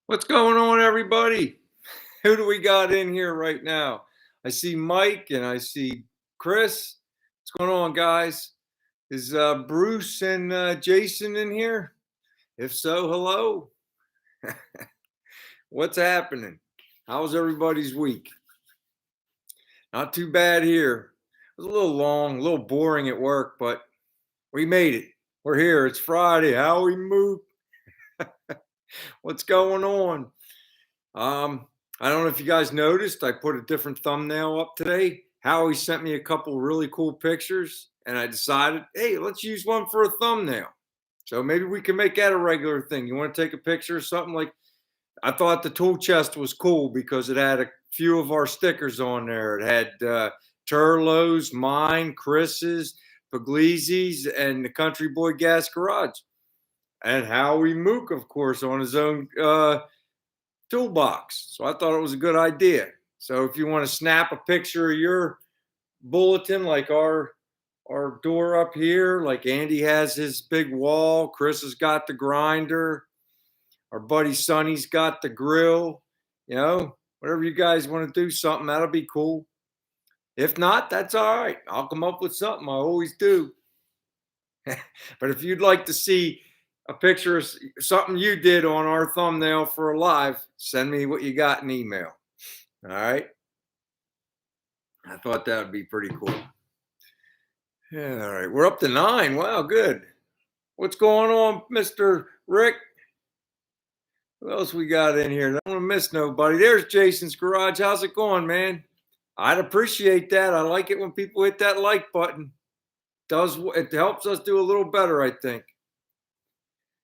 What's going on, everybody? Who do we got in here right now? I see Mike and I see Chris. What's going on, guys? Is Bruce and Jason in here? If so, hello. What's happening? How's everybody's week? Not too bad here. It was a little long, a little boring at work, but we made it. We're here. It's Friday. How we move? What's going on? I don't know if you guys noticed, I put a different thumbnail up today. Howie sent me a couple really cool pictures, and I decided, hey, let's use one for a thumbnail. So maybe we can make that a regular thing. You want to take a picture or something like? I thought the tool chest was cool because it had a few of our stickers on there. It had Turlo's, mine, Chris's, Puglisi's, and the Country Boy Gas Garage. And Howie Mook, of course, on his own toolbox. So I thought it was a good idea. So if you want to snap a picture of your bulletin, like our door up here, like Andy has his big wall, Chris has got the grinder, our buddy Sonny's got the grill, whatever you guys want to do, something that'll be cool. If not, that's all right. I'll come up with something. I always do. But if you'd like to see a picture of something you did on our thumbnail for a live, send me what you got in email. All right. I thought that would be pretty cool. Yeah, all right. We're up to 9. Wow, good. What's going on, Mr. Rick? Who else we got in here? I don't want to miss nobody. There's Jason's Garage. How's it going, man? I'd appreciate that. I like it when people hit that like button. It helps us do a little better, I think.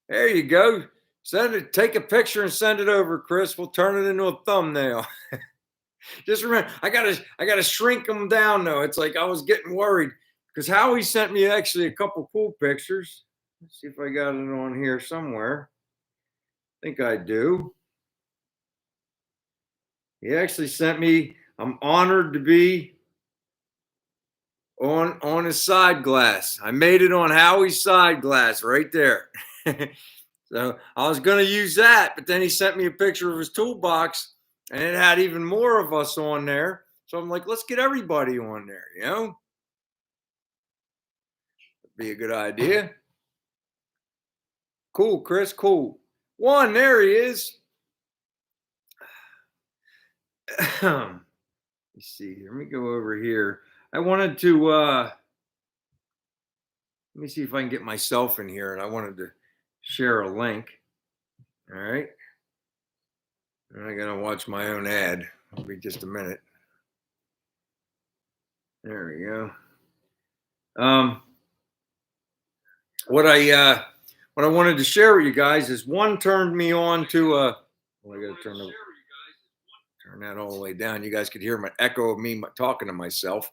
There you go. Send it. Take a picture and send it over, Chris. We'll turn it into a thumbnail. Just remember, I gotta shrink them down though. It's like I was getting worried because Howie sent me actually a couple cool pictures. Let's see if I got it on here somewhere. I think I do. He actually sent me. I'm honored to be on his side glass. I made it on Howie's side glass right there. So I was going to use that, but then he sent me a picture of his toolbox and it had even more of us on there. So I'm like, let's get everybody on there, That'd be a good idea. Cool, Chris, cool. One, there he is. Let me see. Let me go over here. I wanted to, let me see if I can get myself in here, and I wanted to share a link. All right. And I gotta watch my own ad. It'll be just a minute. There we go. What I wanted to share with you guys is one turned me on to I gotta turn that all the way down. You guys could hear my echo of me talking to myself.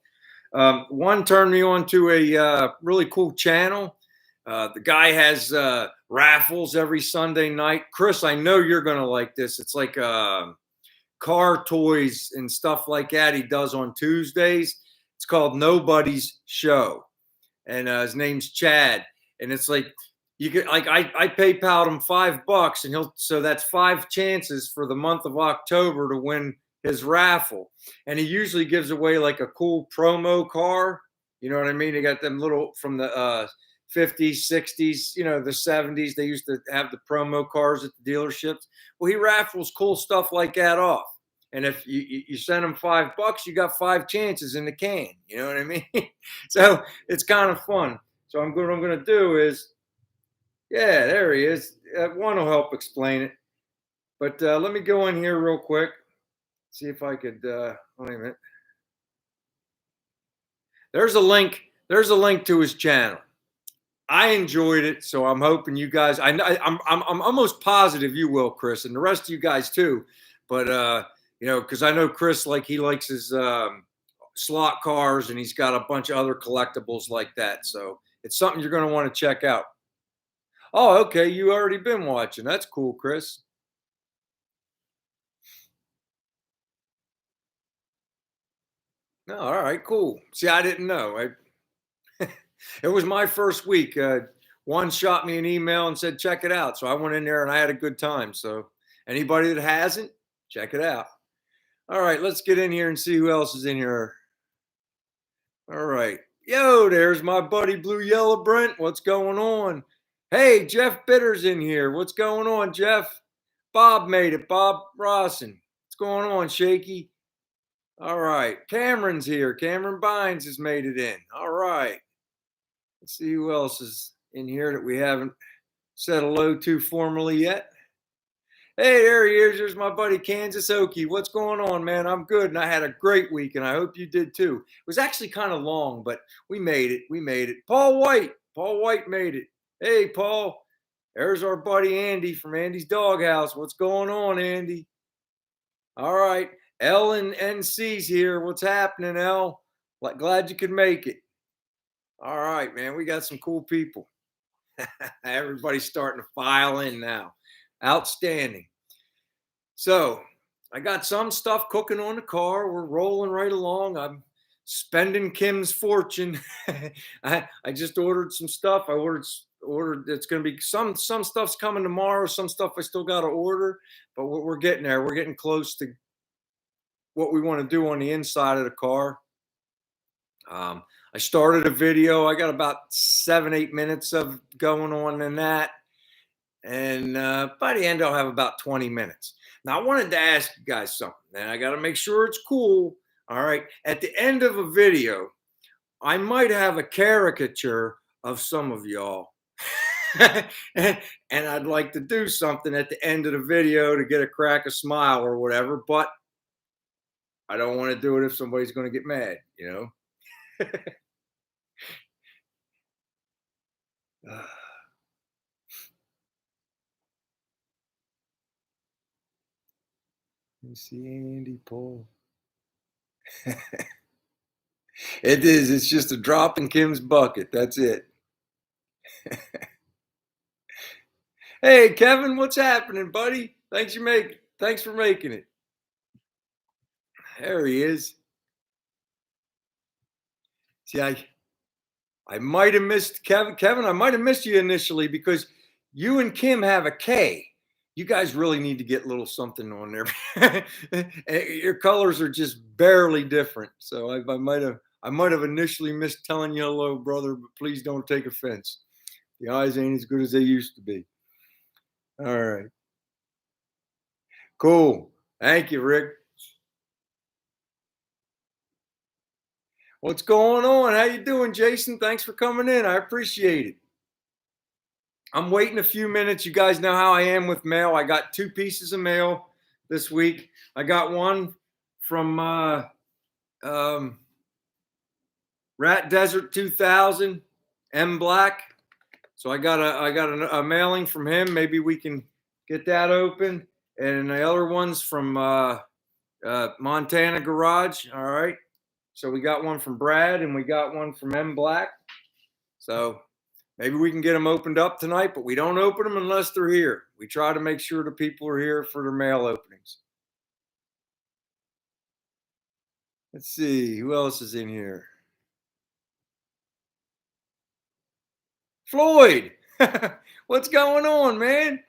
One turned me on to a really cool channel. The guy has raffles every Sunday night. Chris, I know you're going to like this. It's like car toys and stuff like that he does on Tuesdays. It's called Nobody's Show. And his name's Chad. And it's like, you could like I PayPal'd him $5 and so that's 5 chances for the month of October to win his raffle. And he usually gives away like a cool promo car. You know what I mean? They got them little from the 50s, 60s, the 70s. They used to have the promo cars at the dealerships. Well, he raffles cool stuff like that off. And if you send him $5, you got 5 chances in the can. You know what I mean? So it's kind of fun. So what I'm going to do is, yeah, there he is. One will help explain it. But let me go in here real quick. See if I could, wait a minute. There's a link. There's a link to his channel. I enjoyed it, so I'm hoping you guys. I'm almost positive you will, Chris, and the rest of you guys too. But because I know Chris, like he likes his slot cars, and he's got a bunch of other collectibles like that. So it's something you're going to want to check out. Oh, okay. You already been watching. That's cool, Chris. No, all right, cool. See, I didn't know. It was my first week. One shot me an email and said, check it out. So I went in there and I had a good time. So Anybody that hasn't, check it out. All right, let's get in here and see who else is in here. All right. Yo, there's my buddy Blue Yellow Brent. What's going on? Hey, Jeff Bitter's in here. What's going on, Jeff? Bob made it. Bob Rawson. What's going on, Shaky? All right. Cameron's here. Cameron Bynes has made it in. All right. Let's see who else is in here that we haven't said hello to formally yet. Hey, there he is. There's my buddy Kansas Okie. What's going on, man? I'm good, and I had a great week, and I hope you did too. It was actually kind of long, but we made it. We made it. Paul White. Paul White made it. Hey, Paul. There's our buddy Andy from Andy's Doghouse. What's going on, Andy? All right. L and NC's here. What's happening, L? Glad you could make it. All right, man. We got some cool people. Everybody's starting to file in now. Outstanding. So I got some stuff cooking on the car. We're rolling right along. I'm spending Kim's fortune. I just ordered some stuff. I ordered. It's going to be some stuff's coming tomorrow. Some stuff I still got to order, but we're getting there. We're getting close to what we want to do on the inside of the car. I started a video. I got about 7-8 minutes of going on in that. And by the end, I'll have about 20 minutes. Now, I wanted to ask you guys something, and I got to make sure it's cool. All right. At the end of a video, I might have a caricature of some of y'all. and I'd like to do something at the end of the video to get a crack, a smile, or whatever. But I don't want to do it if somebody's going to get mad, you know? Let me see Andy Paul. It is. It's just a drop in Kim's bucket. That's it. Hey, Kevin, what's happening, buddy? Thanks for making it. There he is. See, I might have missed Kevin. Kevin, I might have missed you initially because you and Kim have a K. You guys really need to get a little something on there. Your colors are just barely different. So I might have initially missed telling you hello, brother, but please don't take offense. The eyes ain't as good as they used to be. All right. Cool. Thank you, Rick. What's going on? How you doing, Jason? Thanks for coming in. I appreciate it. I'm waiting a few minutes. You guys know how I am with mail. I got 2 pieces of mail this week. I got one from Rat Desert 2000, M Black. So I got a mailing from him. Maybe we can get that open. And the other one's from Montana Garage. All right. So we got one from Brad and we got one from M Black. So maybe we can get them opened up tonight, but we don't open them unless they're here. We try to make sure the people are here for their mail openings. Let's see, who else is in here? Floyd, what's going on, man?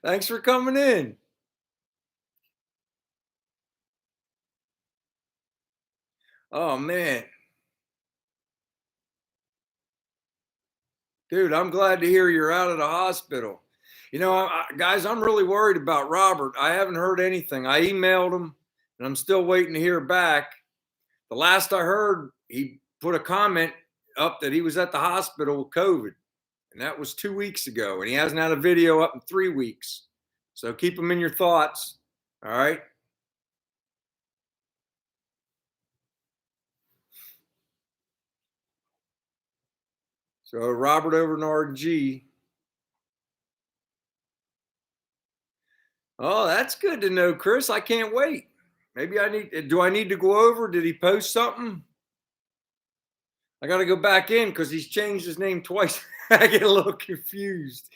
Thanks for coming in. Oh, man. Dude, I'm glad to hear you're out of the hospital. You know, guys, I'm really worried about Robert. I haven't heard anything. I emailed him, and I'm still waiting to hear back. The last I heard, he put a comment up that he was at the hospital with COVID, and that was 2 weeks ago, and he hasn't had a video up in 3 weeks. So keep him in your thoughts. All right. So Robert over in RG. Oh, that's good to know, Chris. I can't wait. Maybe do I need to go over? Did he post something? I got to go back in because he's changed his name twice. I get a little confused.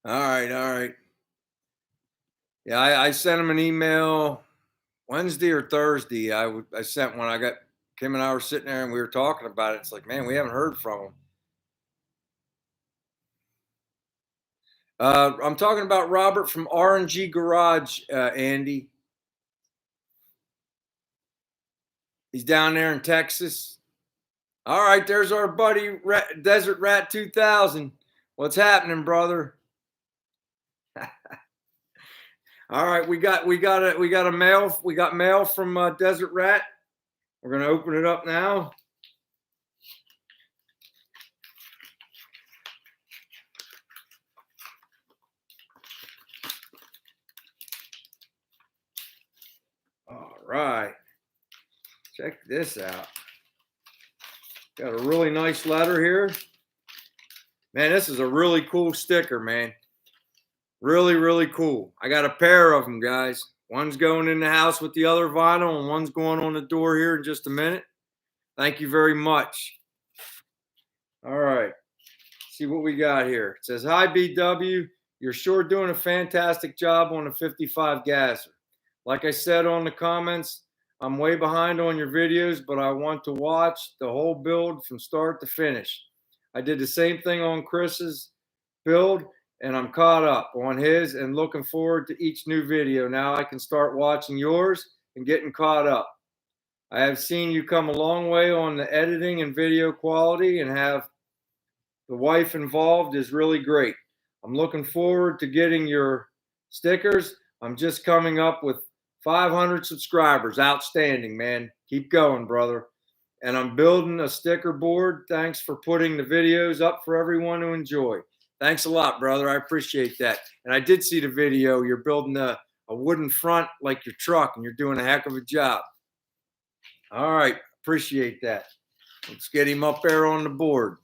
All right. Yeah, I sent him an email Wednesday or Thursday. I sent one. Kim and I were sitting there and we were talking about it. It's like, man, we haven't heard from him. I'm talking about Robert from RNG Garage, Andy. He's down there in Texas. All right, there's our buddy Desert Rat 2000. What's happening, brother? All right, we got mail from Desert Rat. We're gonna open it up now. All right, check this out. Got a really nice letter here. Man, this is a really cool sticker, man. Really, really cool. I got a pair of them, guys. One's going in the house with the other vinyl, and one's going on the door here in just a minute. Thank you very much. All right. See what we got here. It says, hi, BW. You're sure doing a fantastic job on the 55 gasser. Like I said on the comments, I'm way behind on your videos, but I want to watch the whole build from start to finish. I did the same thing on Chris's build, and I'm caught up on his and looking forward to each new video. Now I can start watching yours and getting caught up. I have seen you come a long way on the editing and video quality, and have the wife involved is really great. I'm looking forward to getting your stickers. I'm just coming up with 500 subscribers. Outstanding, man. Keep going, brother. And I'm building a sticker board. Thanks for putting the videos up for everyone to enjoy. Thanks a lot, brother. I appreciate that. And I did see the video. You're building a wooden front like your truck, and you're doing a heck of a job. All right. Appreciate that. Let's get him up there on the board.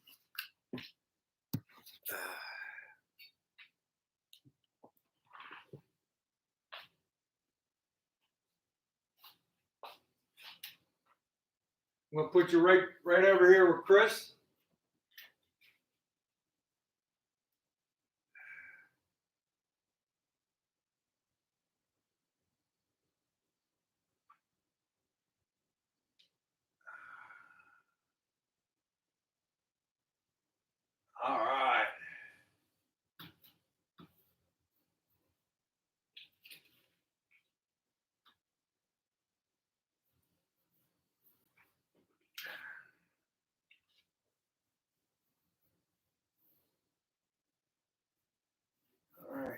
I'm gonna put you right over here with Chris. All right. All right.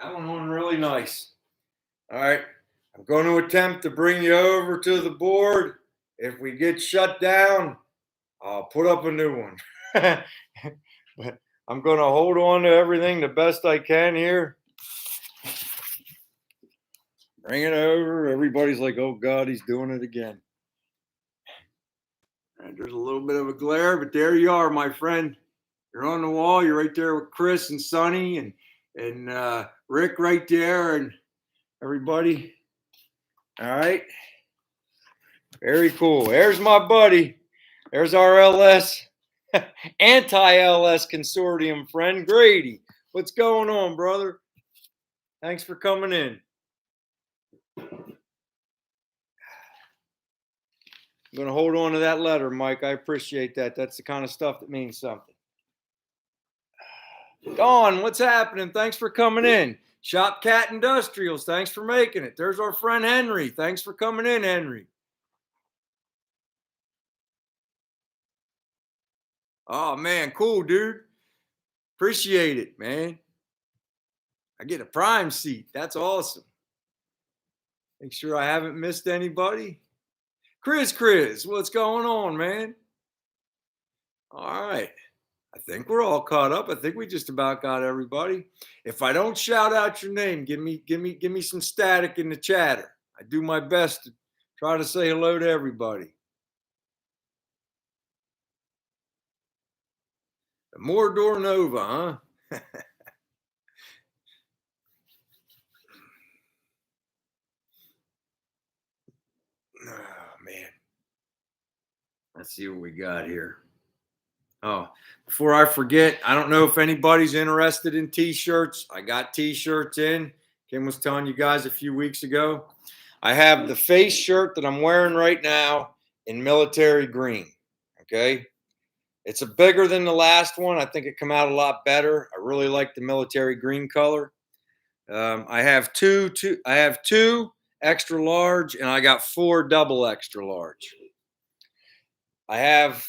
That one really nice. All right. I'm going to attempt to bring you over to the board. If we get shut down, I'll put up a new one. But I'm going to hold on to everything the best I can here. Bring it over. Everybody's like, oh, God, he's doing it again. And there's a little bit of a glare, but there you are, my friend. You're on the wall. You're right there with Chris and Sonny and Rick right there and everybody. All right. Very cool. There's my buddy. There's our LS, anti-LS consortium friend, Grady. What's going on, brother? Thanks for coming in. I'm going to hold on to that letter, Mike. I appreciate that. That's the kind of stuff that means something. Dawn, what's happening? Thanks for coming in. Shop Cat Industrials, thanks for making it. There's our friend Henry. Thanks for coming in, Henry. Oh, man, cool, dude. Appreciate it, man. I get a prime seat. That's awesome. Make sure I haven't missed anybody. Chris, what's going on, man? All right. I think we're all caught up. I think we just about got everybody. If I don't shout out your name, give me some static in the chatter. I do my best to try to say hello to everybody. The Mordor Nova, huh? Oh, man. Let's see what we got here. Oh, before I forget, I don't know if anybody's interested in t-shirts. I got t-shirts in Kim was telling you guys a few weeks ago. I have the face shirt that I'm wearing right now in military green. Okay. It's a bigger than the last one. I think it come out a lot better. I really like the military green color. I have two extra large, and I got 4 double extra large. I have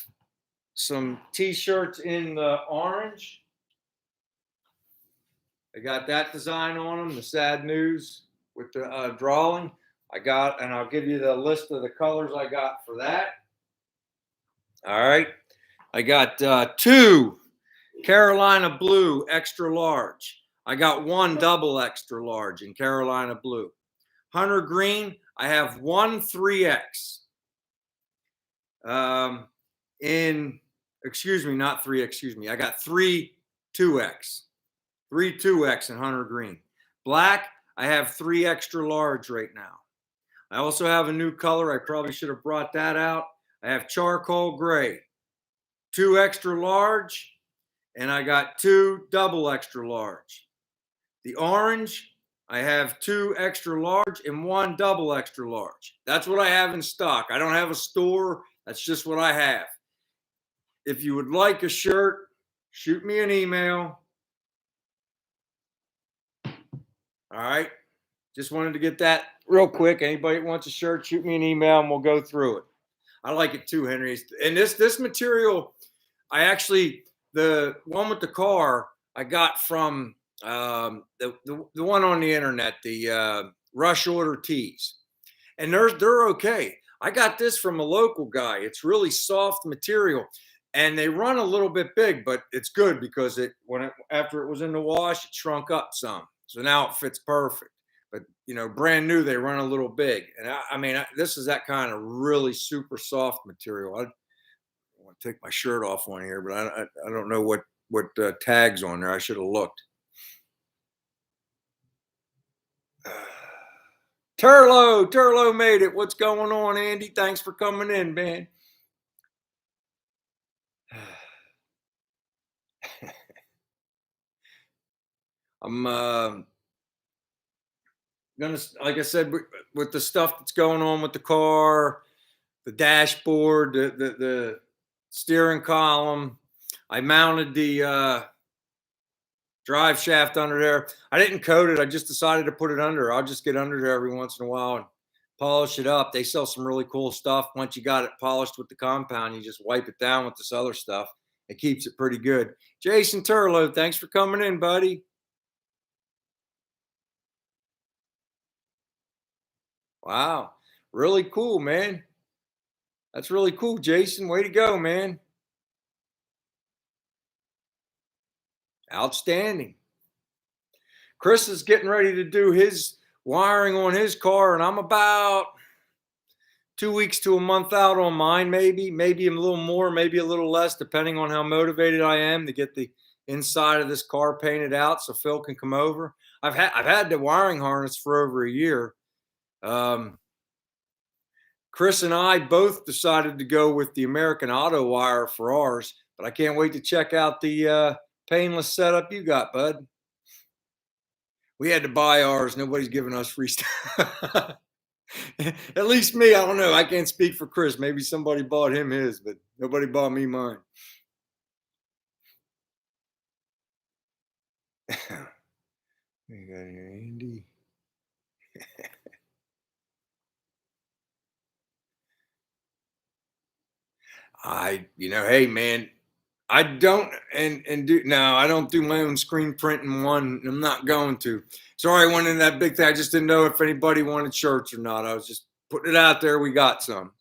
some t-shirts in the orange. I got that design on them, the sad news with the drawing. And I'll give you the list of the colors I got for that. All right. I got 2 Carolina blue extra large. I got 1 double extra large in Carolina blue. Hunter green, I have 1 3X. Not 3, excuse me. I got 3 2X. 3 2X in Hunter green. Black, I have 3 extra large right now. I also have a new color. I probably should have brought that out. I have charcoal gray, 2 extra large, and I got 2 double extra large. The orange, I have 2 extra large and 1 double extra large. That's what I have in stock. I don't have a store. That's just what I have. If you would like a shirt, shoot me an email. All right. Just wanted to get that real quick. Anybody that wants a shirt, shoot me an email and we'll go through it. I like it too, Henry. And this material, the one with the car, I got from the one on the internet, the Rush Order Tees, and they're okay. I got this from a local guy. It's really soft material, and they run a little bit big, but it's good because after it was in the wash, it shrunk up some, so now it fits perfect. But brand new, they run a little big, and I mean, this is that kind of really super soft material. I want to take my shirt off on here, but I don't know what tags on there. I should have looked. Turlo made it. What's going on, Andy? Thanks for coming in, man. I'm gonna, like I said, with the stuff that's going on with the car, the dashboard, the steering column. I mounted the drive shaft under there. I didn't coat it. I just decided to put it under. I'll just get under there every once in a while and polish it up. They sell some really cool stuff. Once you got it polished with the compound, you just wipe it down with this other stuff. It keeps it pretty good. Jason Turlo, thanks for coming in, buddy. Wow. Really cool, man. That's really cool, Jason. Way to go, man. Outstanding. Chris is getting ready to do his wiring on his car, and I'm about 2 weeks to a month out on mine, maybe a little more, maybe a little less, depending on how motivated I am to get the inside of this car painted out so Phil can come over. I've had the wiring harness for over a year. Chris and I both decided to go with the American Auto wire for ours, but I can't wait to check out the painless setup you got, bud. We had to buy ours. Nobody's giving us free stuff. At least me. I don't know. I can't speak for Chris. Maybe somebody bought him his, but nobody bought me mine. You got here, Andy. Hey man, I don't I don't do my own screen printing one. I'm not going to. Sorry, I went in that big thing. I just didn't know if anybody wanted shirts or not. I was just putting it out there. We got some.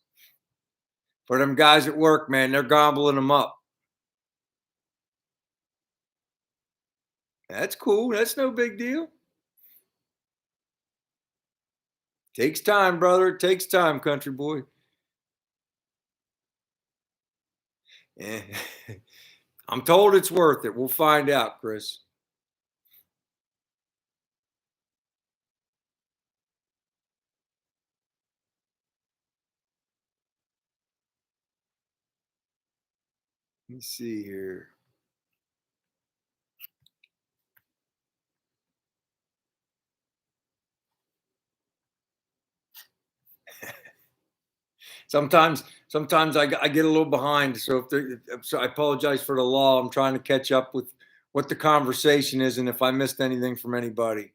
For them guys at work, man, they're gobbling them up. That's cool. That's no big deal. Takes time, brother. It takes time, country boy. Yeah. I'm told it's worth it. We'll find out, Chris. Let me see here. Sometimes I get a little behind. So so I apologize for the law. I'm trying to catch up with what the conversation is and if I missed anything from anybody.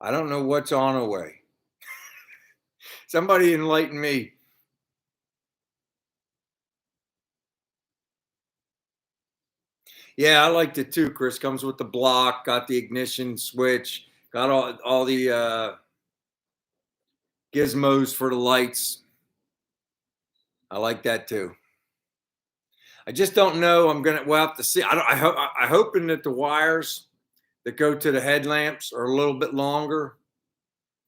I don't know what's on the way. Somebody enlighten me. Yeah, I liked it too, Chris. Comes with the block, got the ignition switch, got all the gizmos for the lights. I like that too. I just don't know. We'll have to see. I hoping that the wires that go to the headlamps are a little bit longer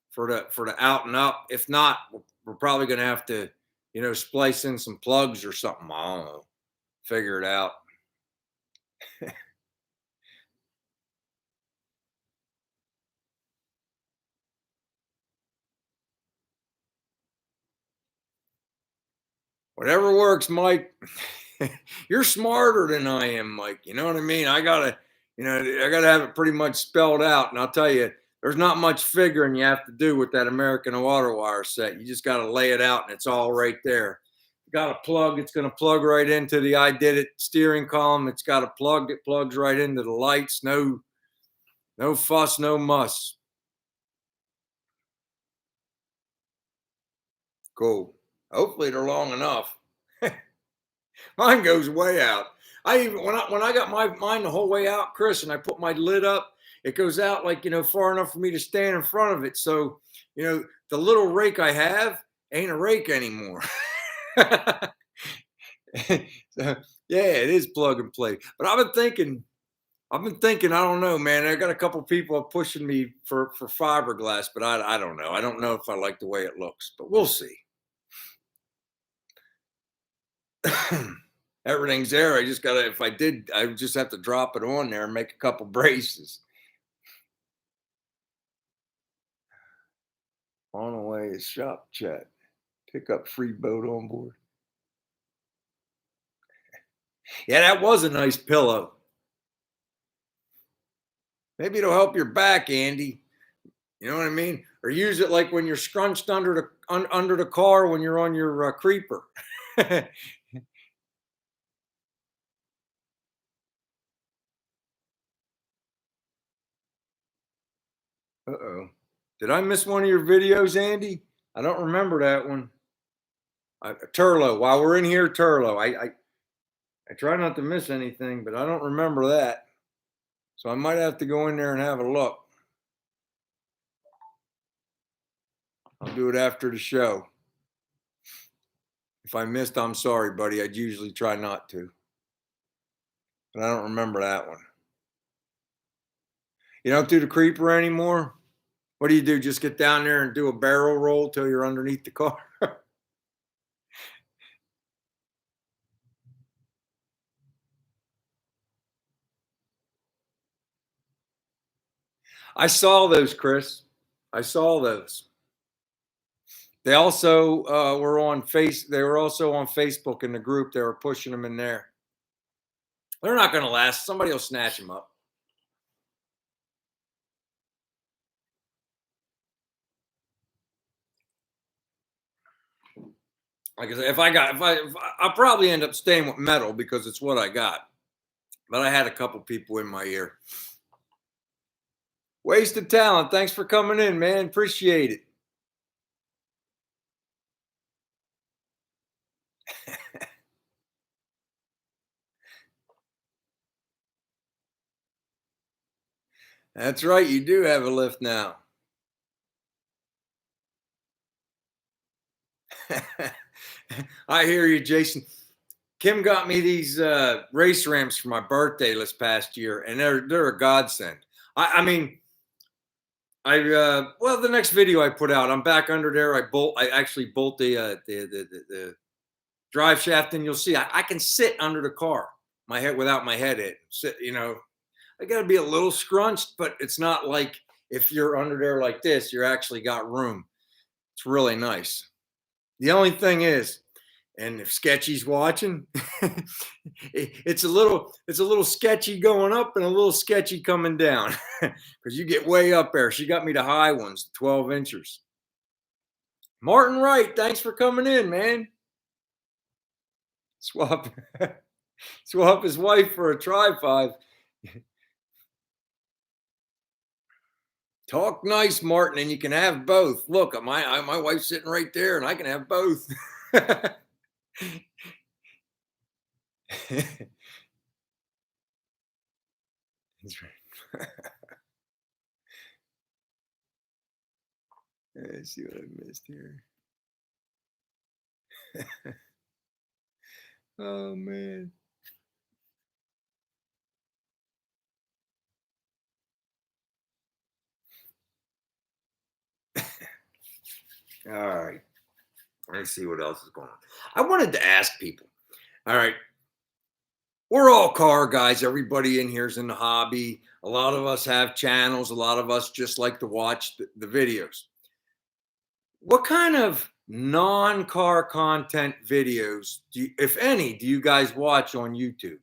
for the out and up. If not, we're probably gonna have to, splice in some plugs or something. I don't know. Figure it out. Whatever works, Mike. You're smarter than I am, Mike. You know what I mean? I gotta have it pretty much spelled out. And I'll tell you, there's not much figuring you have to do with that American water wire set. You just gotta lay it out and it's all right there. You got a plug, it's gonna plug right into the I did it steering column. It's got a plug that plugs right into the lights. No fuss, no muss. Cool. Hopefully they're long enough. Mine goes way out. I even when I got mine the whole way out, Chris, and I put my lid up, it goes out like far enough for me to stand in front of it. So the little rake I have ain't a rake anymore. So, yeah, it is plug and play. But I've been thinking, I don't know, man. I got a couple people pushing me for fiberglass, but I don't know. I don't know if I like the way it looks, but we'll see. Everything's there. I just gotta. If I did, I would just have to drop it on there and make a couple braces. On the way is shop chat. Pick up free boat on board. Yeah, that was a nice pillow. Maybe it'll help your back, Andy. You know what I mean? Or use it like when you're scrunched under the car when you're on your creeper. Uh-oh. Did I miss one of your videos, Andy? I don't remember that one. Turlo. While we're in here, Turlo. I try not to miss anything, but I don't remember that. So I might have to go in there and have a look. I'll do it after the show. If I missed, I'm sorry, buddy. I'd usually try not to. But I don't remember that one. You don't do the creeper anymore? What do? Just get down there and do a barrel roll till you're underneath the car? I saw those, Chris. I saw those. They also were on They were also on Facebook in the group. They were pushing them in there. They're not going to last. Somebody will snatch them up. Like I said, I'll probably end up staying with metal because it's what I got. But I had a couple people in my ear. Wasted talent. Thanks for coming in, man. Appreciate it. That's right. You do have a lift now. I hear you, Jason. Kim got me these race ramps for my birthday this past year, and they're a godsend. I mean, well, the next video I put out, I'm back under there. I actually bolt the drive shaft, and you'll see I can sit under the car, my head without my head hit. Sit, I got to be a little scrunched, but it's not like if you're under there like this, you're actually got room. It's really nice. The only thing is, And if Sketchy's watching, it's a little sketchy going up and a little sketchy coming down because you get way up there. She got me the high ones, 12 inchers. Martin Wright, thanks for coming in, man. Swap swap his wife for a tripod. Talk nice, Martin, and you can have both. Look, my wife's sitting right there, and I can have both. That's right. Let's see what I missed here. Oh man. All right. Let's see what else is going on. I wanted to ask people. All right. We're all car guys. Everybody in here is in the hobby. A lot of us have channels. A lot of us just like to watch the videos. What kind of non-car content videos, if any, do you guys watch on YouTube?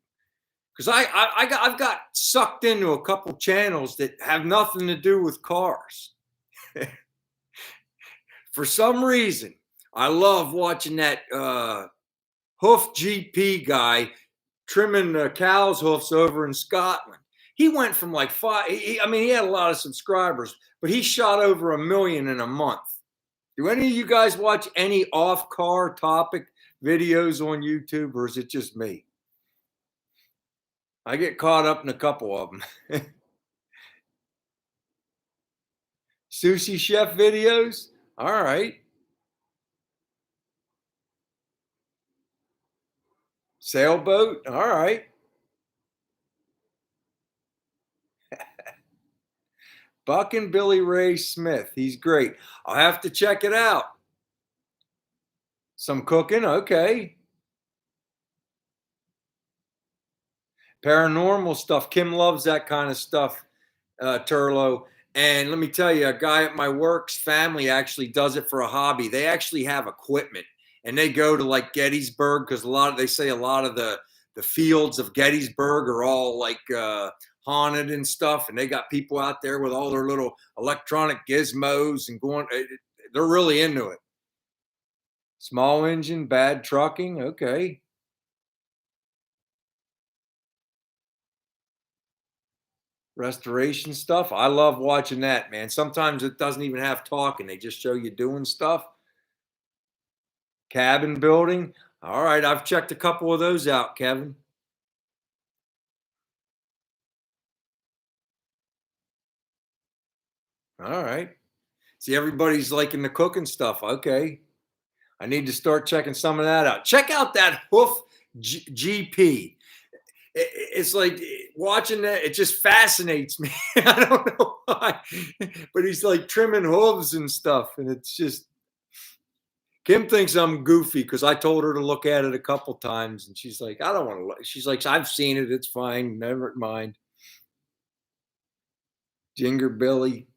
Because I've got sucked into a couple channels that have nothing to do with cars. For some reason, I love watching that hoof GP guy trimming the cow's hoofs over in Scotland. He went from like I mean, he had a lot of subscribers, but he shot over 1 million in a month. Do any of you guys watch any off-car topic videos on YouTube, or is it just me? I get caught up in a couple of them. Sushi chef videos? All right. Sailboat? All right. Buck and Billy Ray Smith. He's great. I'll have to check it out. Some cooking? Okay. Paranormal stuff. Kim loves that kind of stuff, Turlo. And let me tell you, a guy at my work's family actually does it for a hobby. They actually have equipment and they go to like Gettysburg because they say a lot of the fields of Gettysburg are all like haunted and stuff. And they got people out there with all their little electronic gizmos and going, they're really into it. Small engine, bad trucking. Okay. Restoration stuff. I love watching that, man. Sometimes it doesn't even have talking. They just show you doing stuff. Cabin building. All right, I've checked a couple of those out, Kevin. All right. See, everybody's liking the cooking stuff. Okay. I need to start checking some of that out. Check out that hoof GP. It's like watching that. It just fascinates me. I don't know why, but he's like trimming hooves and stuff, and it's just. Kim thinks I'm goofy because I told her to look at it a couple times, and she's like, "I don't want to look." She's like, "I've seen it. It's fine. Never mind." Ginger Billy,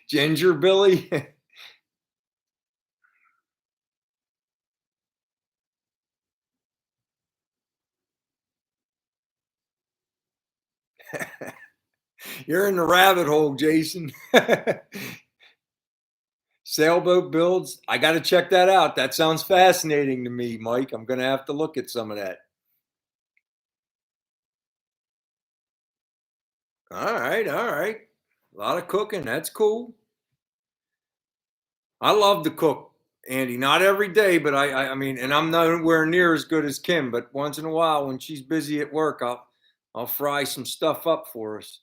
Ginger Billy. You're in the rabbit hole, Jason. Sailboat builds. I got to check that out. That sounds fascinating to me, Mike. I'm going to have to look at some of that. All right, all right. A lot of cooking. That's cool. I love to cook, Andy. Not every day, but I mean, and I'm nowhere near as good as Kim. But once in a while, when she's busy at work, I'll fry some stuff up for us.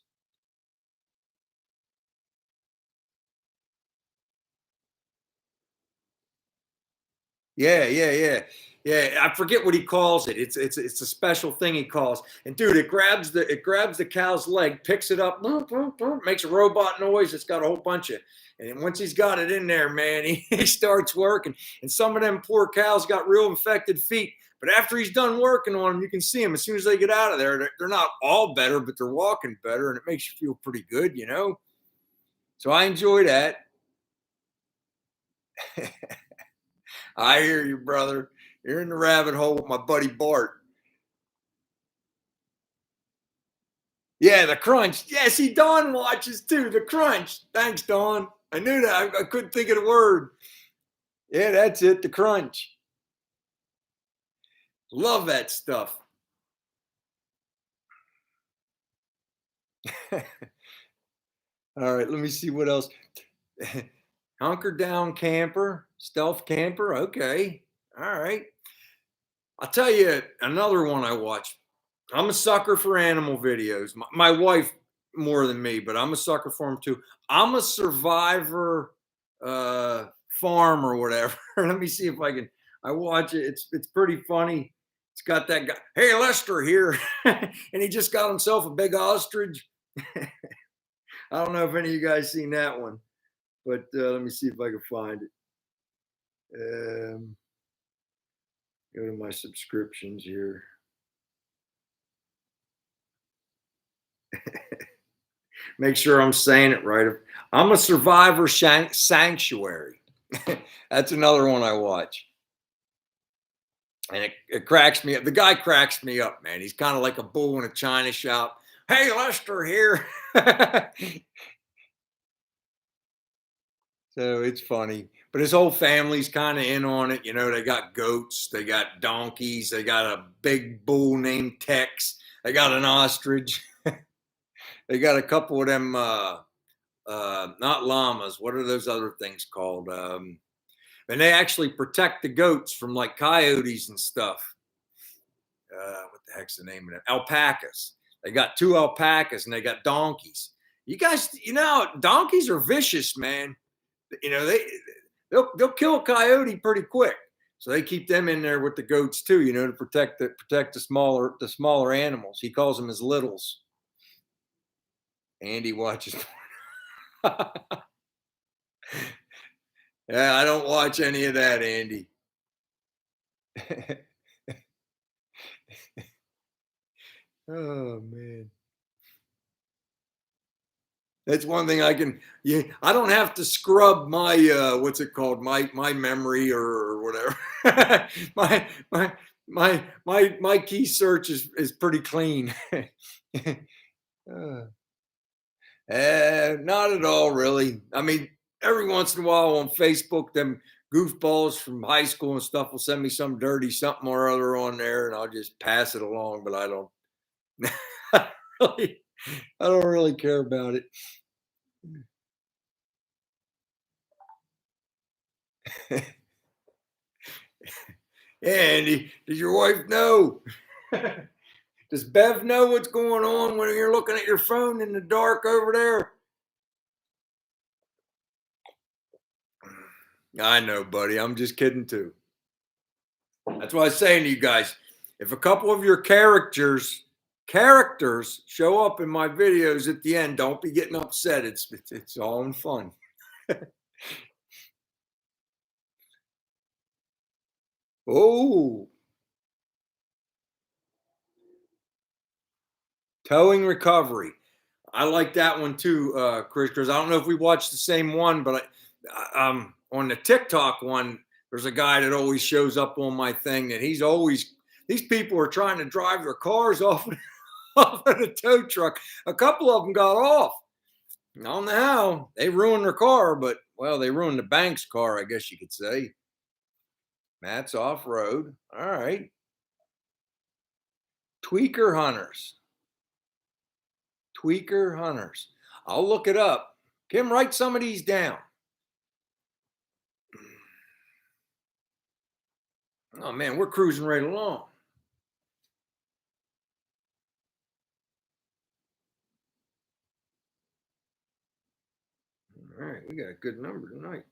Yeah, yeah, yeah, yeah. I forget what he calls it. It's a special thing he calls. And dude, it grabs the cow's leg, picks it up, makes a robot noise. It's got a whole bunch of. And once he's got it in there, man, he starts working. And some of them poor cows got real infected feet. But after he's done working on them, you can see them as soon as they get out of there. They're not all better, but they're walking better, and it makes you feel pretty good. So I enjoy that. I hear you, brother. You're in the rabbit hole with my buddy Bart. Yeah, the Crunch. Yeah, see, Dawn watches too. The Crunch. Thanks, Dawn. I knew that. I couldn't think of the word. Yeah, that's it. The Crunch. Love that stuff. All right, let me see what else. Hunker down camper, stealth camper. Okay. All right. I'll tell you another one I watch. I'm a sucker for animal videos. My wife more than me, but I'm a sucker for them too. I'm a survivor farm or whatever. Let me see if I can. I watch it. It's pretty funny. It's got that guy. Hey, Lester here, and he just got himself a big ostrich. I don't know if any of you guys seen that one, but let me see if I can find it. Go to my subscriptions here. Make sure I'm saying it right. I'm a survivor sanctuary. That's another one I watch. And it cracks me up. The guy cracks me up, man. He's kind of like a bull in a china shop. Hey, Lester here. So it's funny. But his whole family's kind of in on it. You know, they got goats, they got donkeys, they got a big bull named Tex, they got an ostrich, they got a couple of them not llamas. What are those other things called? And they actually protect the goats from like coyotes and stuff. What the heck's the name of it? Alpacas. They got 2 alpacas and they got donkeys. You guys, you know, donkeys are vicious, man. You know, they'll kill a coyote pretty quick. So they keep them in there with the goats too, you know, to protect the smaller animals. He calls them his littles. Andy watches. Yeah, I don't watch any of that, Andy. Oh man. That's one thing I can. Yeah, I don't have to scrub my what's it called, my memory or whatever. My key search is pretty clean. uh, not at all, really. I mean, every once in a while on Facebook, them goofballs from high school and stuff will send me some dirty something or other on there, and I'll just pass it along. But I don't. really, I don't really care about it. Yeah, Andy, does your wife know? Does Bev know what's going on when you're looking at your phone in the dark over there? I know, buddy. I'm just kidding too. That's why I was saying to you guys, if a couple of your characters show up in my videos at the end, don't be getting upset. It's all in fun. Oh, towing recovery. I like that one too, Chris. Because I don't know if we watched the same one, but on the TikTok one, there's a guy that always shows up on my thing, and he's always these people are trying to drive their cars off off of the tow truck. A couple of them got off. I don't know how they ruined their car, but well, they ruined the bank's car, I guess you could say. Matt's off road. All right. Tweaker hunters. Tweaker hunters. I'll look it up. Kim, write some of these down. Oh man, we're cruising right along. All right, we got a good number tonight.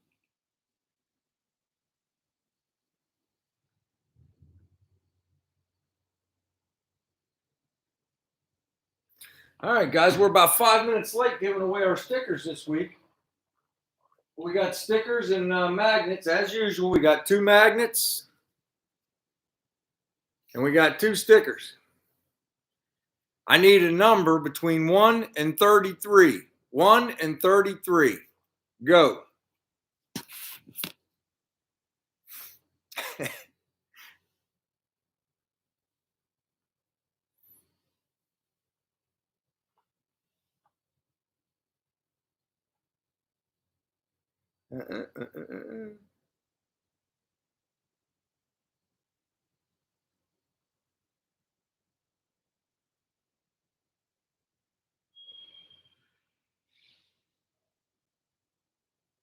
All right, guys, we're about 5 minutes late giving away our stickers this week. We got stickers and magnets as usual. We got 2 magnets and we got 2 stickers. I need a number between 1 and 33. 1 and 33. Go.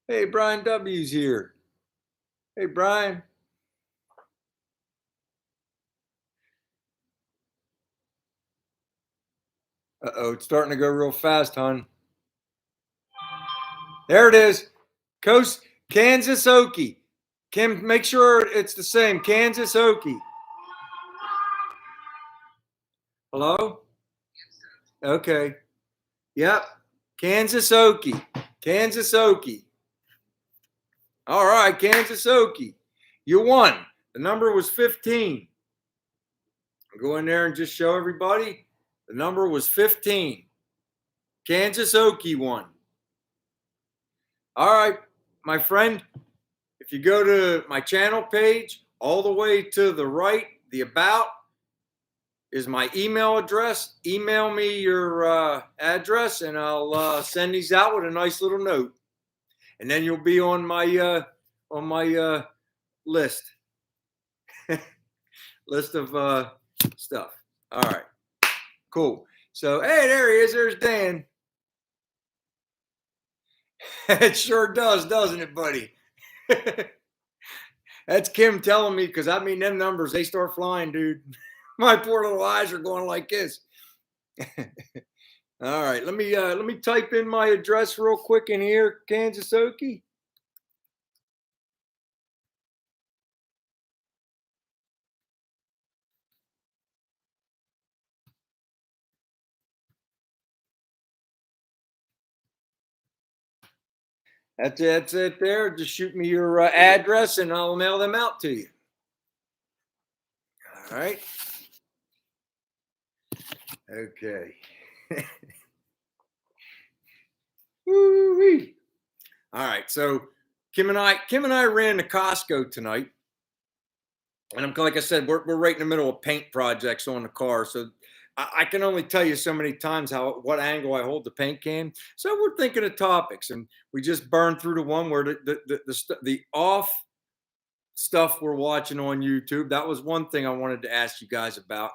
Hey, Brian W's here. Hey, Brian. Uh-oh, it's starting to go real fast, hon. There it is. Coast Kansas Okie. Kim, make sure it's the same. Kansas Okie. Hello? Okay. Yep. Kansas Okie. Kansas Okie. All right, Kansas Okie. You won. The number was 15. Go in there and just show everybody. The number was 15. Kansas Okie won. All right, my friend. If you go to my channel page, all the way to the right, the about is my email address. Email me your address, and I'll send these out with a nice little note. And then you'll be on my list list of stuff. All right, cool. So hey, there he is. There's Dan. It sure does, doesn't it, buddy? That's Kim telling me, because I mean, them numbers, they start flying, dude. My poor little eyes are going like this. All right, let me type in my address real quick in here, Kansas Okie. That's it there. Just shoot me your address and I'll mail them out to you. All right. Okay. Woo-wee. All right. So Kim and I ran to Costco tonight. And I'm, like I said, we're right in the middle of paint projects on the car. So I can only tell you so many times what angle I hold the paint can. So we're thinking of topics, and we just burned through the one where the off stuff we're watching on YouTube. That was one thing I wanted to ask you guys about.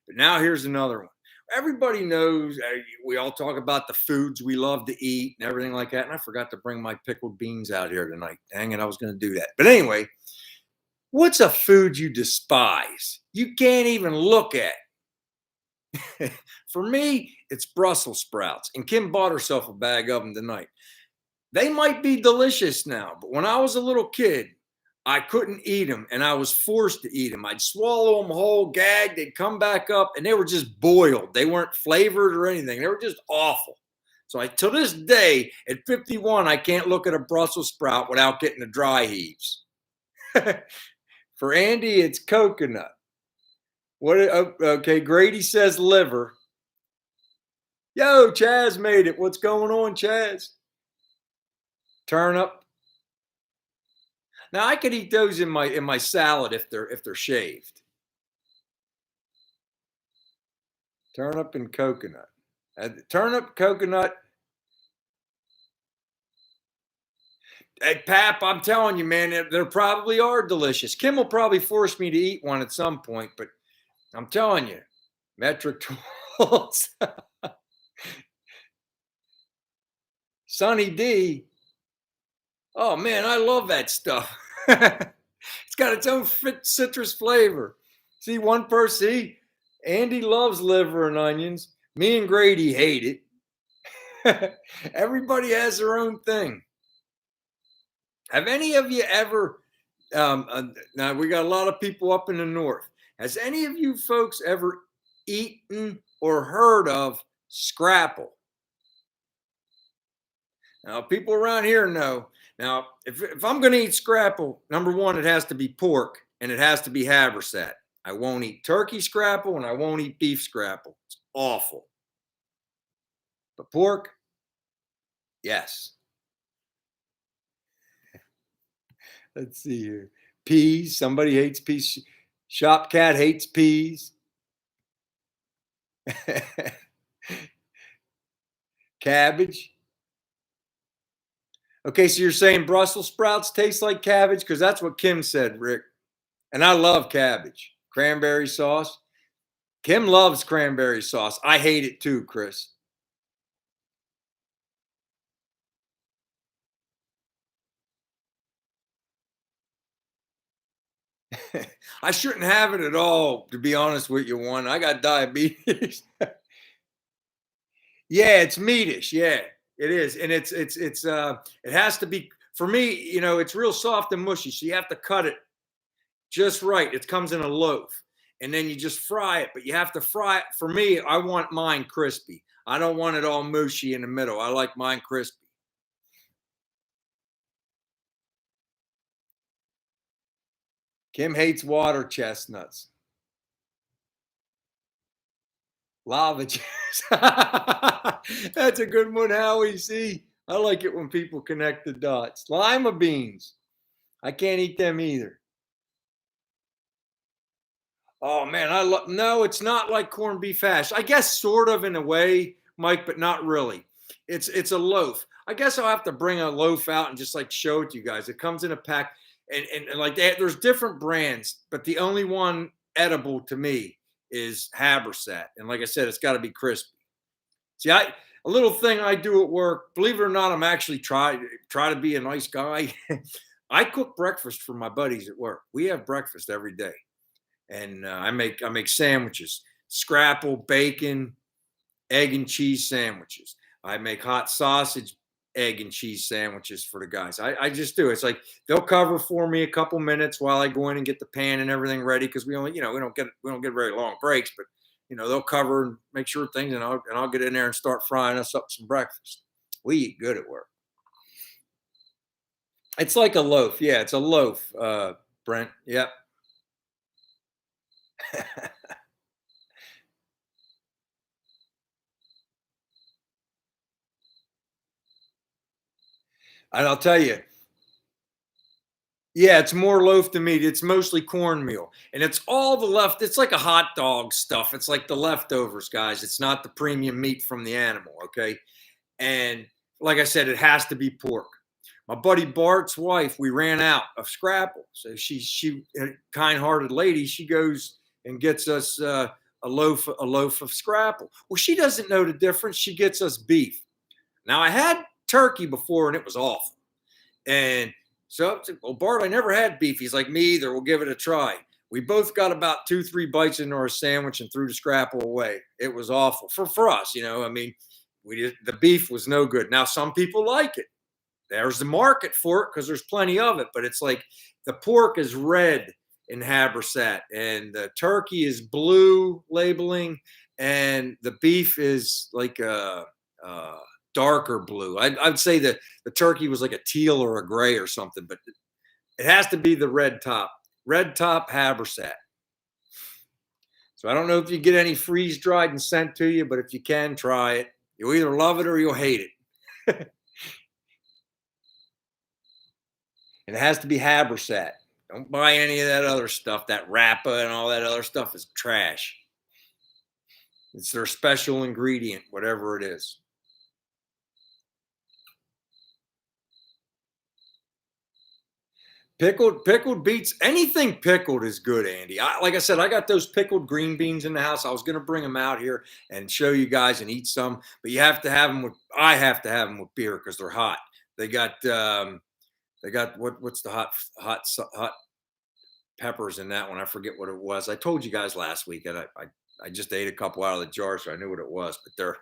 But now here's another one. Everybody knows we all talk about the foods we love to eat and everything like that. And I forgot to bring my pickled beans out here tonight. Dang it, I was going to do that. But anyway, what's a food you despise? You can't even look at. For me, it's Brussels sprouts. And Kim bought herself a bag of them tonight. They might be delicious now, but when I was a little kid, I couldn't eat them, and I was forced to eat them. I'd swallow them whole, gag. They'd come back up, and they were just boiled. They weren't flavored or anything. They were just awful. So to this day, at 51, I can't look at a Brussels sprout without getting the dry heaves. For Andy, it's coconut. What? Okay, Grady says liver. Yo, Chaz made it. What's going on, Chaz? Turnip. Now I could eat those in my salad if they're shaved. Turnip and coconut. Turnip, coconut. Hey, Pap, I'm telling you, man, they probably are delicious. Kim will probably force me to eat one at some point, but I'm telling you, metric tools. Sunny D. Oh man, I love that stuff. It's got its own citrus flavor. See, one person, Andy loves liver and onions. Me and Grady hate it. Everybody has their own thing. Have any of you ever, now we got a lot of people up in the north. Has any of you folks ever eaten or heard of scrapple? Now, people around here know. Now, if I'm going to eat scrapple, number one, it has to be pork and it has to be haversack. I won't eat turkey scrapple and I won't eat beef scrapple. It's awful. But pork, yes. Let's see here. Peas. Somebody hates peas. Shop Cat hates peas. Cabbage. Okay, so you're saying Brussels sprouts taste like cabbage? Because that's what Kim said, Rick. And I love cabbage. Cranberry sauce. Kim loves cranberry sauce. I hate it too, Chris. I shouldn't have it at all, to be honest with you, one. I got diabetes. Yeah, it's meatish. Yeah, it is. And it has to be for me, it's real soft and mushy. So you have to cut it just right. It comes in a loaf. And then you just fry it, but you have to fry it. For me, I want mine crispy. I don't want it all mushy in the middle. I like mine crispy. Kim hates water chestnuts. Lava juice. That's a good one, Howie. See, I like it when people connect the dots. Lima beans. I can't eat them either. Oh man, I love. No, it's not like corned beef hash. I guess sort of in a way, Mike, but not really. It's a loaf. I guess I'll have to bring a loaf out and just like show it to you guys. It comes in a pack, and like there's different brands, but the only one edible to me is Habersaat. And like I said, it's got to be crispy. See, a little thing I do at work. Believe it or not, I'm actually try to be a nice guy. I cook breakfast for my buddies at work. We have breakfast every day, and I make sandwiches, scrapple, bacon, egg and cheese sandwiches. I make hot sausage, egg and cheese sandwiches for the guys. I just do. It's like they'll cover for me a couple minutes while I go in and get the pan and everything ready because we only, we don't get very long breaks, but they'll cover and make sure things, and I'll get in there and start frying us up some breakfast. We eat good at work. It's like a loaf. Yeah, it's a loaf, Brent. Yep. And I'll tell you, yeah, it's more loaf than meat. It's mostly cornmeal. And it's all the left. It's like a hot dog stuff. It's like the leftovers, guys. It's not the premium meat from the animal. Okay. And like I said, it has to be pork. My buddy Bart's wife, we ran out of scrapple. So she a kind-hearted lady, she goes and gets us a loaf of scrapple. Well, she doesn't know the difference. She gets us beef. Now I had turkey before and it was awful. And so I said, well, Bart, I never had beef. He's like, me either. We'll give it a try. We both got about 2, 3 bites into our sandwich and threw the scrapple away. It was awful for us. I mean, the beef was no good. Now some people like it. There's the market for it because there's plenty of it. But it's like the pork is red in Habersaat, and the turkey is blue labeling, and the beef is like a darker blue. I'd say that the turkey was like a teal or a gray or something, but it has to be the red top Habersaat. So I don't know if you get any freeze dried and sent to you, but if you can, try it. You'll either love it or you'll hate it. And it has to be Habersaat. Don't buy any of that other stuff. That Rappa and all that other stuff is trash. It's their special ingredient, whatever it is. Pickled beets, anything pickled is good, Andy. Like I said, I got those pickled green beans in the house. I was going to bring them out here and show you guys and eat some, but you have to have them with. I have to have them with beer because they're hot. They got what's the hot peppers in that one. I forget what it was. I told you guys last week, and I just ate a couple out of the jar, so I knew what it was. But they're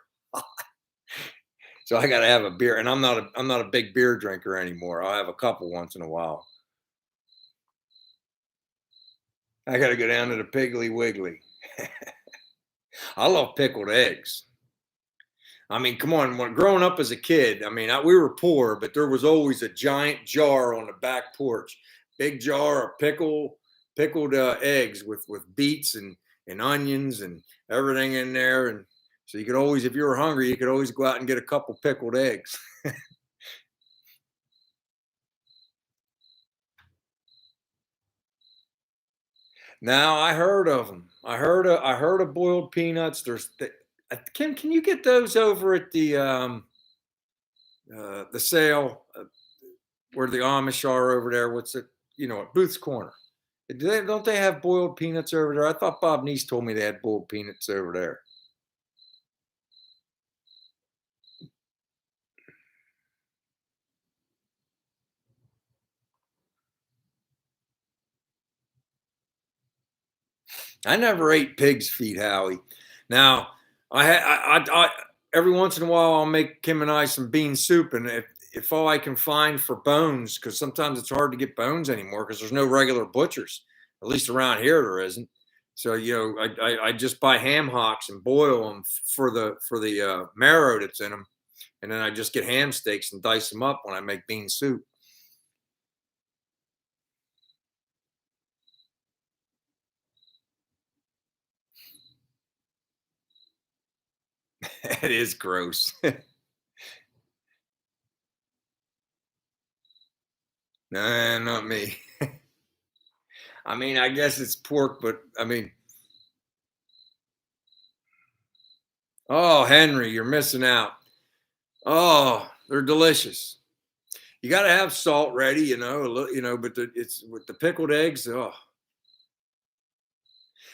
so I got to have a beer, and I'm not a big beer drinker anymore. I'll have a couple once in a while. I got to go down to the Piggly Wiggly. I love pickled eggs. I mean, come on. When growing up as a kid, I mean, we were poor, but there was always a giant jar on the back porch, big jar of pickled eggs with beets and onions and everything in there. And so you could always, if you were hungry, you could always go out and get a couple pickled eggs. Now I heard of them. I heard of boiled peanuts. Kim, can you get those over at the sale? where the Amish are over there. What's it? At Booth's Corner. Don't they have boiled peanuts over there? I thought Bob Neese told me they had boiled peanuts over there. I never ate pig's feet, Howie. Now, every once in a while I'll make Kim and I some bean soup, and if all I can find for bones, because sometimes it's hard to get bones anymore because there's no regular butchers, at least around here there isn't. So I just buy ham hocks and boil them for the marrow that's in them, and then I just get ham steaks and dice them up when I make bean soup. It is gross. Nah, not me. I mean, I guess it's pork, but I mean, oh, Henry, you're missing out. Oh, they're delicious. You got to have salt ready, but it's with the pickled eggs. Oh,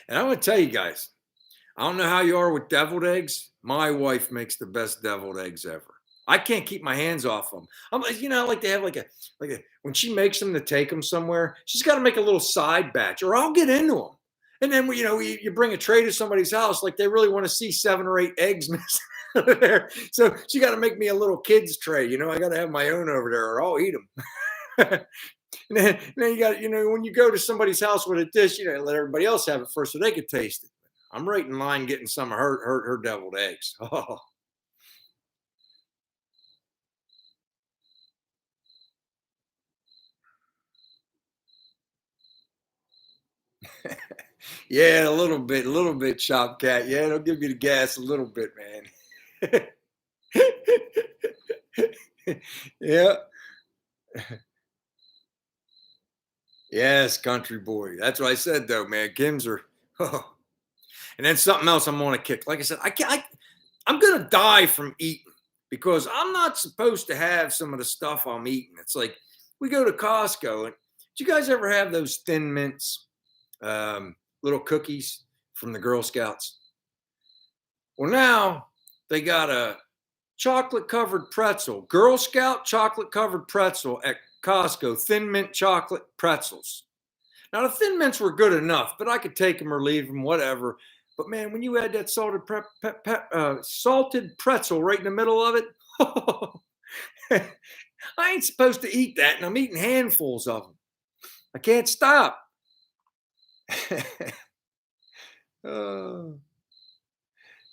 and I'm gonna tell you guys, I don't know how you are with deviled eggs. My wife makes the best deviled eggs ever. I can't keep my hands off them. I'm like, like they have like a when she makes them to take them somewhere, she's got to make a little side batch, or I'll get into them. And then you bring a tray to somebody's house, like they really want to see 7 or 8 eggs missing there. So she got to make me a little kids tray. I got to have my own over there, or I'll eat them. And then you got, when you go to somebody's house with a dish, let everybody else have it first so they could taste it. I'm right in line getting some of her deviled eggs. Oh. Yeah, a little bit, shop cat. Yeah, it'll give you the gas a little bit, man. Yeah. Yes, country boy. That's what I said though, man. Kim's are oh. And then something else I'm on a kick. Like I said, I'm gonna die from eating because I'm not supposed to have some of the stuff I'm eating. It's like we go to Costco, and do you guys ever have those Thin Mints little cookies from the Girl Scouts? Well, now they got a chocolate covered pretzel, Girl Scout chocolate covered pretzel at Costco, Thin Mint chocolate pretzels. Now the Thin Mints were good enough, but I could take them or leave them, whatever. But man, when you add that salted pretzel right in the middle of it, I ain't supposed to eat that, and I'm eating handfuls of them. I can't stop. Oh.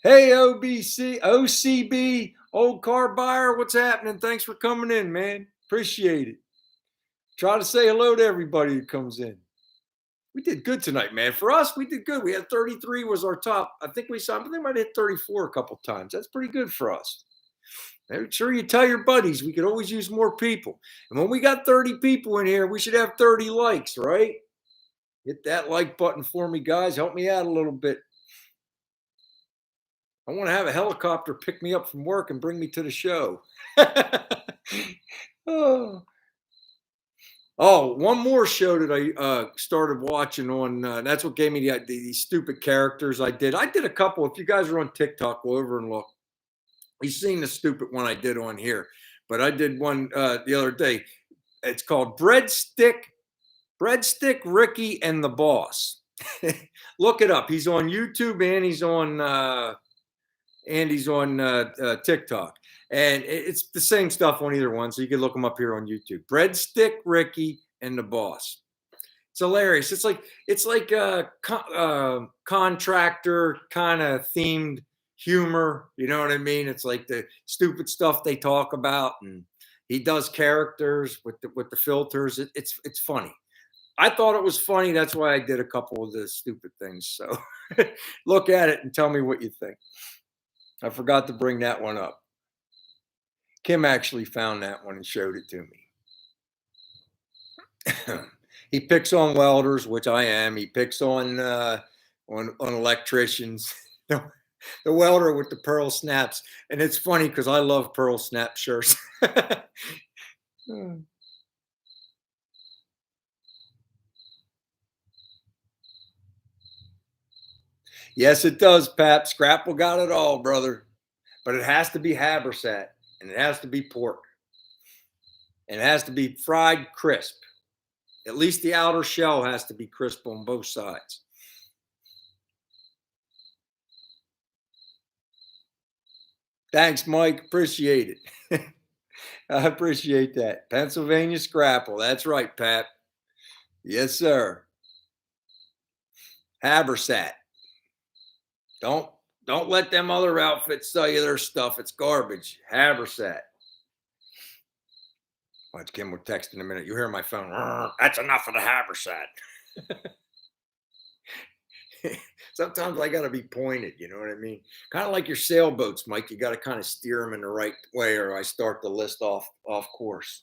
Hey, OCB, old car buyer, what's happening? Thanks for coming in, man. Appreciate it. Try to say hello to everybody who comes in. We did good tonight, man. For us, we did good. We had 33 was our top. I think they might hit 34 a couple times. That's pretty good for us. Make sure you tell your buddies. We could always use more people. And when we got 30 people in here, we should have 30 likes, right? Hit that like button for me, guys. Help me out a little bit. I want to have a helicopter pick me up from work and bring me to the show. Oh. Oh, one more show that I started watching on. That's what gave me these stupid characters I did. I did a couple. If you guys are on TikTok, go over and look. You've seen the stupid one I did on here, but I did one the other day. It's called Breadstick Ricky and the Boss. Look it up. He's on YouTube and he's on TikTok. And it's the same stuff on either one. So you can look them up here on YouTube. Breadstick Ricky and the Boss. It's hilarious. It's like a contractor kind of themed humor. You know what I mean? It's like the stupid stuff they talk about, and he does characters with the filters. It's funny. I thought it was funny. That's why I did a couple of the stupid things. So look at it and tell me what you think. I forgot to bring that one up. Kim actually found that one and showed it to me. He picks on welders, which I am. He picks on electricians. The welder with the pearl snaps, and it's funny because I love pearl snap shirts. Yes, it does, Pap. Scrapple got it all, brother. But it has to be Habersack, and it has to be pork, and it has to be fried crisp. At least the outer shell has to be crisp on both sides. Thanks, Mike. Appreciate it. I appreciate that. Pennsylvania Scrapple. That's right, Pat. Yes, sir. Habersack. Don't don't let them other outfits sell you their stuff. It's garbage. Habersack. Watch Kim will text in a minute. You hear my phone. That's enough of the Habersack. Sometimes I got to be pointed. You know what I mean? Kind of like your sailboats, Mike. You got to kind of steer them in the right way, or I start the list off course.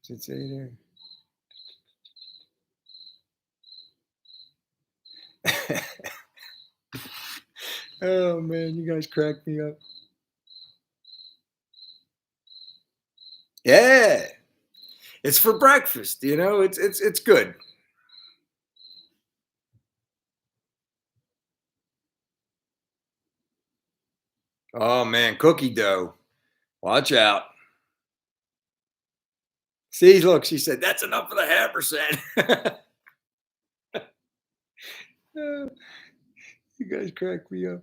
Does it say there? Oh man, you guys crack me up. Yeah, it's for breakfast. You know, it's good. Oh man, cookie dough. Watch out. See, look, she said that's enough of the Habersack. You guys crack me up.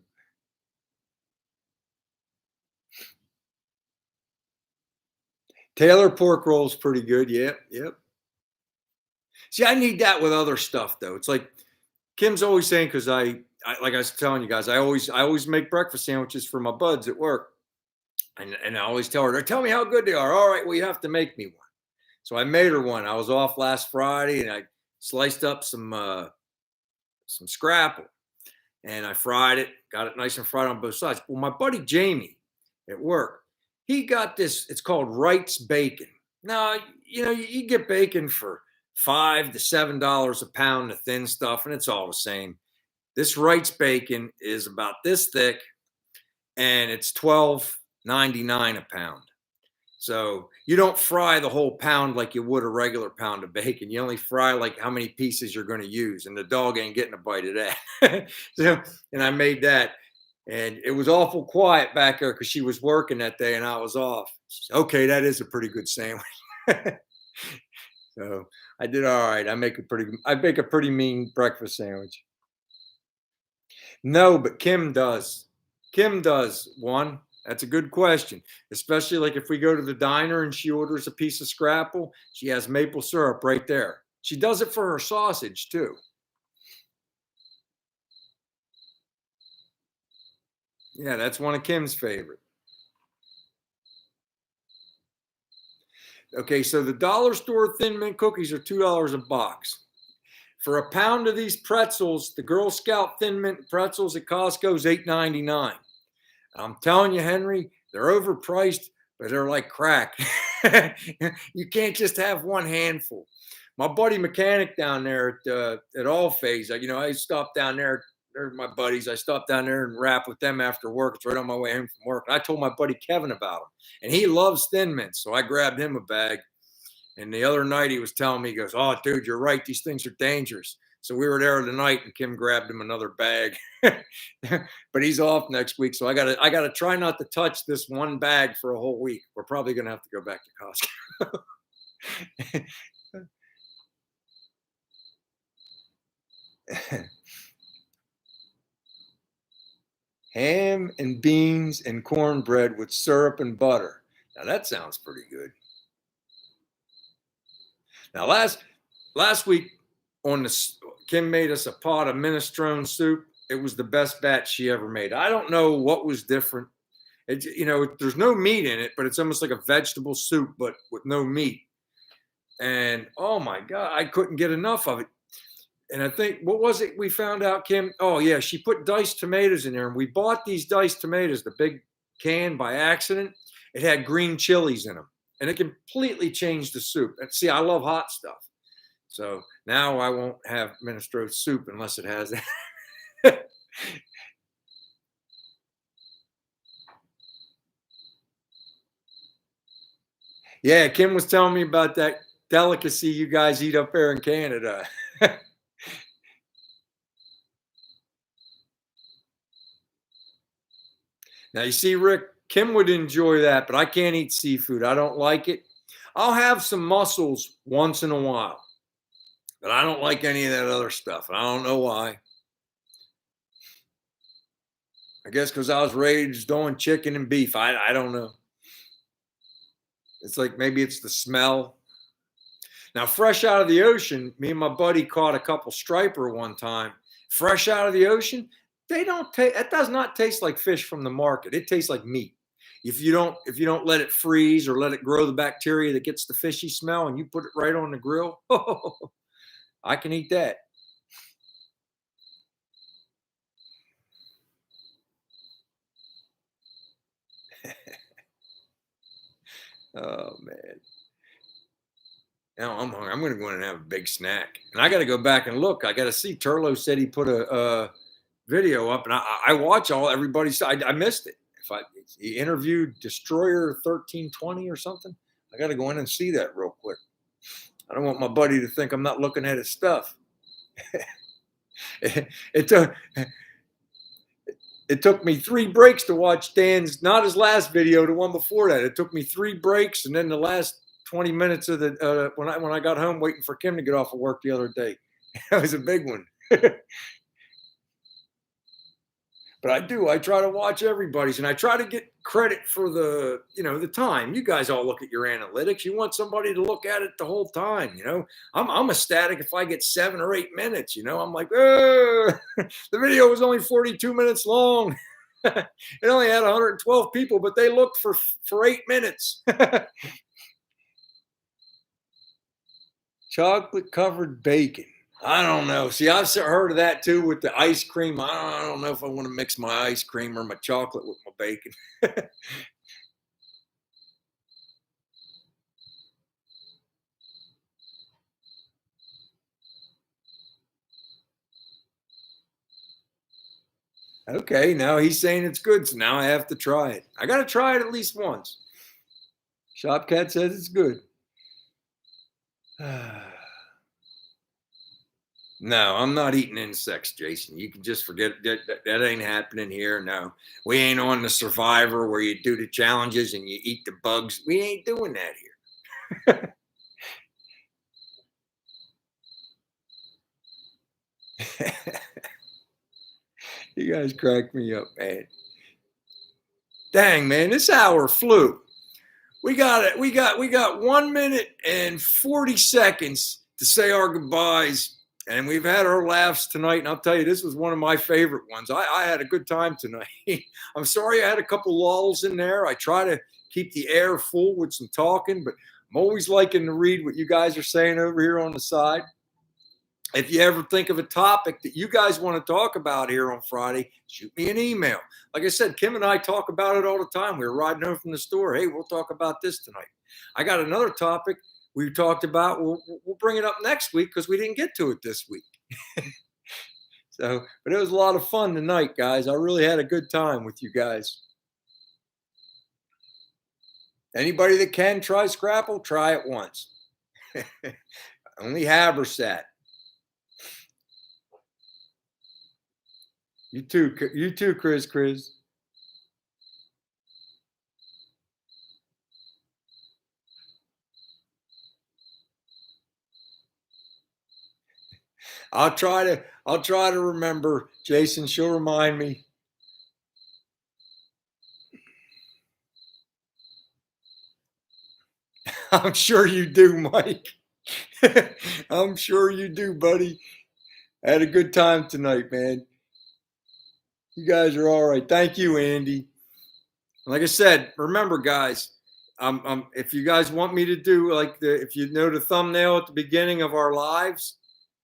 Taylor pork roll's pretty good. Yep, yep. See, I need that with other stuff though. It's like Kim's always saying because I like I was telling you guys, I always make breakfast sandwiches for my buds at work, and I always tell her, tell me how good they are. All right, well you have to make me one. So I made her one. I was off last Friday, and I sliced up some scrapple, and I fried it, got it nice and fried on both sides. Well, my buddy Jamie at work, he got this. It's called Wright's bacon. Now, you get bacon for $5 to $7 a pound, the thin stuff, and it's all the same. This Wright's bacon is about this thick, and it's $12.99 a pound. So you don't fry the whole pound like you would a regular pound of bacon. You only fry like how many pieces you're going to use, and the dog ain't getting a bite of that. So, and I made that, and it was awful quiet back there because she was working that day and I was off. She said, okay, that is a pretty good sandwich. So I did all right. I make a pretty mean breakfast sandwich. No, but Kim does. Kim does one. That's a good question. Especially like if we go to the diner and she orders a piece of scrapple, she has maple syrup right there. She does it for her sausage too. Yeah, that's one of Kim's favorite. Okay, so the dollar store thin mint cookies are $2 a box. For a pound of these pretzels, the Girl Scout thin mint pretzels at Costco is $8.99. I'm telling you, Henry, they're overpriced, but they're like crack. You can't just have one handful. My buddy mechanic down there at All Phase, I stopped down there. They're my buddies. I stopped down there and rap with them after work. It's right on my way home from work. And I told my buddy Kevin about them, and he loves Thin Mints, so I grabbed him a bag. And the other night he was telling me, he goes, "Oh, dude, you're right. These things are dangerous." So we were there tonight, and Kim grabbed him another bag. But he's off next week, so I gotta try not to touch this one bag for a whole week. We're probably gonna have to go back to Costco. Ham and beans and cornbread with syrup and butter. Now that sounds pretty good. Now last week on this, Kim made us a pot of minestrone soup. It was the best batch she ever made. I don't know what was different. There's no meat in it, but it's almost like a vegetable soup, but with no meat. And oh my God, I couldn't get enough of it. And I think, what was it we found out, Kim? Oh yeah, she put diced tomatoes in there, and we bought these diced tomatoes, the big can, by accident. It had green chilies in them, and it completely changed the soup. And see, I love hot stuff, so now I won't have minestrone soup unless it has that. Yeah, Kim was telling me about that delicacy you guys eat up there in Canada. Now you see, Rick, Kim would enjoy that, but I can't eat seafood. I don't like it. I'll have some mussels once in a while, but I don't like any of that other stuff. And I don't know why. I guess because I was raised on chicken and beef. I don't know. It's like maybe it's the smell. Now, fresh out of the ocean, me and my buddy caught a couple striper one time. Fresh out of the ocean, they don't taste. It does not taste like fish from the market. It tastes like meat. If you don't let it freeze or let it grow the bacteria that gets the fishy smell, and you put it right on the grill, I can eat that. Oh man. Now I'm hungry. I'm going to go in and have a big snack, and I got to go back and look. I got to see. Turlo said he put a video up, and I watch all everybody's. I missed it. If I He interviewed Destroyer 1320 or something. I got to go in and see that real quick. I don't want my buddy to think I'm not looking at his stuff. it took it took me 3 breaks to watch Dan's, not his last video, the one before that. It took me 3 breaks, and then the last 20 minutes of the when I got home waiting for Kim to get off of work the other day. That was a big one. But I do. I try to watch everybody's, and I try to get credit for the time. You guys all look at your analytics. You want somebody to look at it the whole time. I'm ecstatic if I get 7 or 8 minutes. I'm like, oh, the video was only 42 minutes long. It only had 112 people, but they looked for 8 minutes. Chocolate covered bacon. I don't know. See, I've heard of that too with the ice cream. I don't know if I want to mix my ice cream or my chocolate with my bacon. Okay, now he's saying it's good, so now I have to try it. I got to try it at least once. Shopcat says it's good. No, I'm not eating insects, Jason. You can just forget that ain't happening here. No, we ain't on the Survivor where you do the challenges and you eat the bugs. We ain't doing that here. You guys crack me up, man. Dang, man, this hour flew. We got it. We got 1 minute and 40 seconds to say our goodbyes. And we've had our laughs tonight. And I'll tell you, this was one of my favorite ones. I had a good time tonight. I'm sorry I had a couple lulls in there. I try to keep the air full with some talking, but I'm always liking to read what you guys are saying over here on the side. If you ever think of a topic that you guys want to talk about here on Friday, shoot me an email. Like I said, Kim and I talk about it all the time. We were riding home from the store. Hey, we'll talk about this tonight. I got another topic we talked about. We'll bring it up next week because we didn't get to it this week. But it was a lot of fun tonight, guys. I really had a good time with you guys. Anybody that can try Scrapple, try it once. Only Habersat. You too, Chris. I'll try to remember. Jason, she'll remind me. I'm sure you do, Mike. I'm sure you do, buddy. I had a good time tonight, man. You guys are all right. Thank you, Andy. Like I said, remember, guys, if you guys want me to do if you know the thumbnail at the beginning of our lives,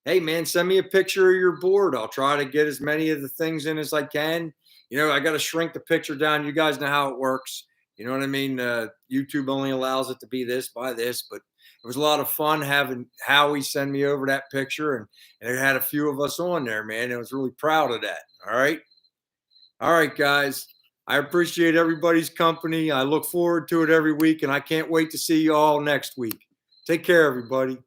hey man, send me a picture of your board. I'll try to get as many of the things in as I can. I got to shrink the picture down. You guys know how it works. You know what I mean? YouTube only allows it to be this by this, but it was a lot of fun having Howie send me over that picture, and it had a few of us on there, man. I was really proud of that. All right, guys. I appreciate everybody's company. I look forward to it every week, and I can't wait to see you all next week. Take care, everybody.